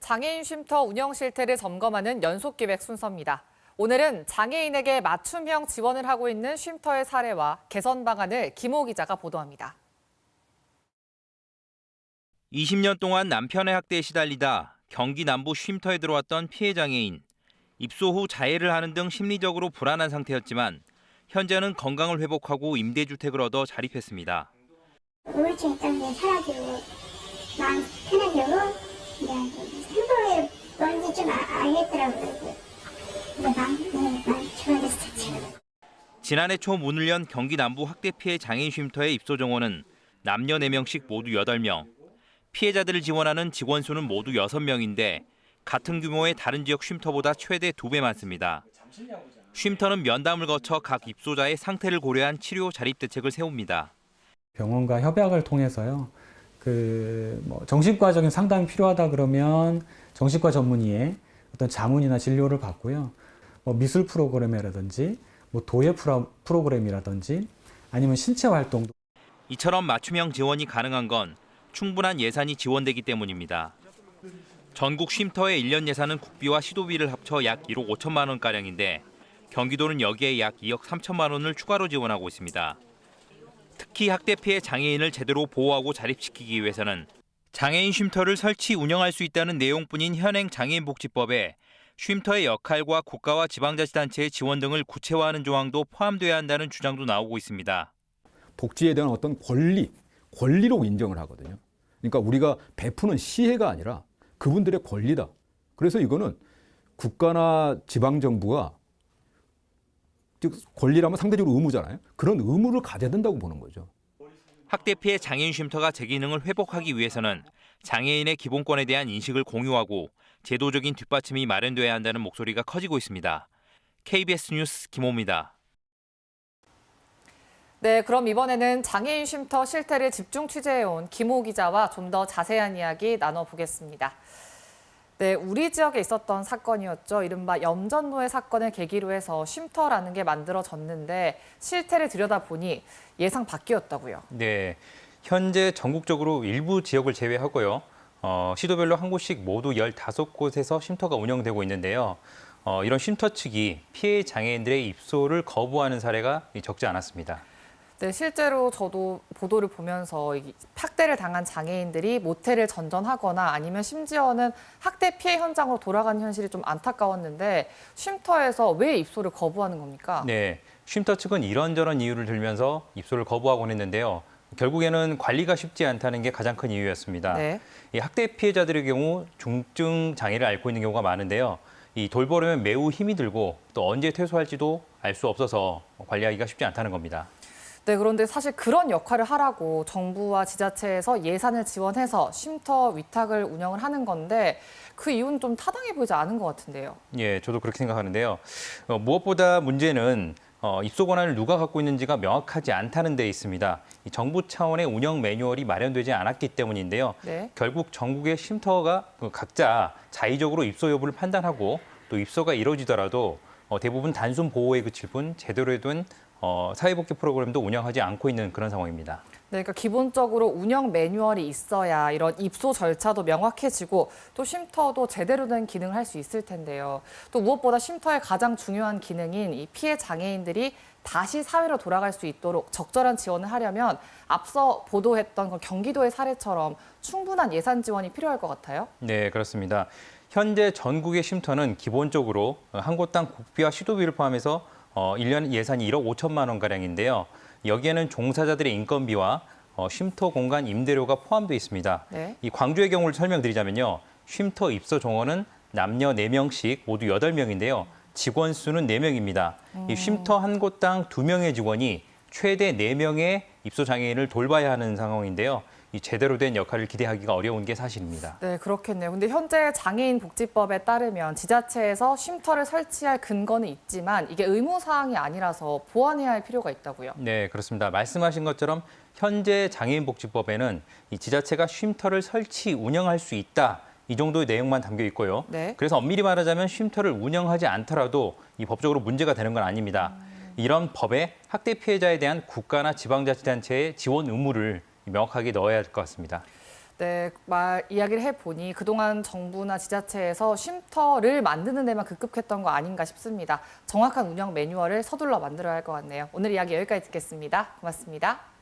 장애인 쉼터 운영 실태를 점검하는 연속기획 순서입니다. 오늘은 장애인에게 맞춤형 지원을 하고 있는 쉼터의 사례와 개선 방안을 김호 기자가 보도합니다. 20년 동안 남편의 학대에 시달리다 경기 남부 쉼터에 들어왔던 피해 장애인. 입소 후 자해를 하는 등 심리적으로 불안한 상태였지만 현재는 건강을 회복하고 임대주택을 얻어 자립했습니다. 우울증 있던 게 사라지고 마음 편해지고 이제 행복이 뭔지 좀 알겠더라고요. 근데 마음이 많이 좋아졌었죠. 지난해 초 문을 연 경기 남부 학대 피해 장애인 쉼터의 입소 정원은 남녀 4명씩 모두 8명. 피해자들을 지원하는 직원 수는 모두 6명인데 같은 규모의 다른 지역 쉼터보다 최대 2배 많습니다. 쉼터는 면담을 거쳐 각 입소자의 상태를 고려한 치료 자립 대책을 세웁니다. 병원과 협약을 통해서요. 정신과적인 상담이 필요하다 그러면 정신과 전문의의 어떤 자문이나 진료를 받고요. 미술 프로그램이라든지 도예 프로그램이라든지 아니면 신체 활동도. 이처럼 맞춤형 지원이 가능한 건 충분한 예산이 지원되기 때문입니다. 전국 쉼터의 1년 예산은 국비와 시도비를 합쳐 약 1억 5천만 원가량인데 경기도는 여기에 약 2억 3천만 원을 추가로 지원하고 있습니다. 특히 학대 피해 장애인을 제대로 보호하고 자립시키기 위해서는 장애인 쉼터를 설치 운영할 수 있다는 내용뿐인 현행 장애인복지법에 쉼터의 역할과 국가와 지방자치단체의 지원 등을 구체화하는 조항도 포함돼야 한다는 주장도 나오고 있습니다. 복지에 대한 어떤 권리로 인정을 하거든요. 그러니까 우리가 베푸는 시혜가 아니라 그분들의 권리다. 그래서 이거는 국가나 지방정부가 즉 권리라면 상대적으로 의무잖아요. 그런 의무를 가져야 된다고 보는 거죠. 학대 피해 장애인 쉼터가 제 기능을 회복하기 위해서는 장애인의 기본권에 대한 인식을 공유하고 제도적인 뒷받침이 마련돼야 한다는 목소리가 커지고 있습니다. KBS 뉴스 김호입니다. 네, 그럼 이번에는 장애인 쉼터 실태를 집중 취재해온 김호 기자와 좀 더 자세한 이야기 나눠보겠습니다. 네, 우리 지역에 있었던 사건이었죠. 이른바 염전노예 사건을 계기로 해서 쉼터라는 게 만들어졌는데 실태를 들여다보니 예상 밖이었다고요. 네, 현재 전국적으로 일부 지역을 제외하고요. 시도별로 한 곳씩 모두 15곳에서 쉼터가 운영되고 있는데요. 이런 쉼터 측이 피해 장애인들의 입소를 거부하는 사례가 적지 않았습니다. 네, 실제로 저도 보도를 보면서 학대를 당한 장애인들이 모텔을 전전하거나 아니면 심지어는 학대 피해 현장으로 돌아가는 현실이 좀 안타까웠는데 쉼터에서 왜 입소를 거부하는 겁니까? 네, 쉼터 측은 이런저런 이유를 들면서 입소를 거부하곤 했는데요. 결국에는 관리가 쉽지 않다는 게 가장 큰 이유였습니다. 네. 이 학대 피해자들의 경우 중증 장애를 앓고 있는 경우가 많은데요. 이 돌보려면 매우 힘이 들고 또 언제 퇴소할지도 알 수 없어서 관리하기가 쉽지 않다는 겁니다. 네, 그런데 사실 그런 역할을 하라고 정부와 지자체에서 예산을 지원해서 쉼터 위탁을 운영을 하는 건데 그 이유는 좀 타당해 보이지 않은 것 같은데요. 예, 저도 그렇게 생각하는데요. 무엇보다 문제는 입소 권한을 누가 갖고 있는지가 명확하지 않다는 데 있습니다. 이 정부 차원의 운영 매뉴얼이 마련되지 않았기 때문인데요. 네. 결국 전국의 쉼터가 각자 자의적으로 입소 여부를 판단하고 또 입소가 이루어지더라도 대부분 단순 보호에 그칠 뿐 제대로 된 사회복지 프로그램도 운영하지 않고 있는 그런 상황입니다. 네, 그러니까 기본적으로 운영 매뉴얼이 있어야 이런 입소 절차도 명확해지고 또 쉼터도 제대로 된 기능을 할 수 있을 텐데요. 또 무엇보다 쉼터의 가장 중요한 기능인 이 피해 장애인들이 다시 사회로 돌아갈 수 있도록 적절한 지원을 하려면 앞서 보도했던 그 경기도의 사례처럼 충분한 예산 지원이 필요할 것 같아요. 네, 그렇습니다. 현재 전국의 쉼터는 기본적으로 한 곳당 국비와 시도비를 포함해서 1년 예산이 1억 5천만 원가량인데요. 여기에는 종사자들의 인건비와 쉼터 공간 임대료가 포함되어 있습니다. 네. 이 광주의 경우를 설명드리자면요. 쉼터 입소 정원은 남녀 4명씩 모두 8명인데요. 직원 수는 4명입니다. 이 쉼터 한 곳당 2명의 직원이 최대 4명의 입소 장애인을 돌봐야 하는 상황인데요. 이 제대로 된 역할을 기대하기가 어려운 게 사실입니다. 네, 그렇겠네요. 근데 현재 장애인 복지법에 따르면 지자체에서 쉼터를 설치할 근거는 있지만 이게 의무사항이 아니라서 보완해야 할 필요가 있다고요. 네, 그렇습니다. 말씀하신 것처럼 현재 장애인복지법에는 이 지자체가 쉼터를 설치, 운영할 수 있다. 이 정도의 내용만 담겨 있고요. 네. 그래서 엄밀히 말하자면 쉼터를 운영하지 않더라도 이 법적으로 문제가 되는 건 아닙니다. 이런 법에 학대 피해자에 대한 국가나 지방자치단체의 지원 의무를 명확하게 넣어야 할 것 같습니다. 네, 이야기를 해보니 그동안 정부나 지자체에서 쉼터를 만드는 데만 급급했던 거 아닌가 싶습니다. 정확한 운영 매뉴얼을 서둘러 만들어야 할 것 같네요. 오늘 이야기 여기까지 듣겠습니다. 고맙습니다.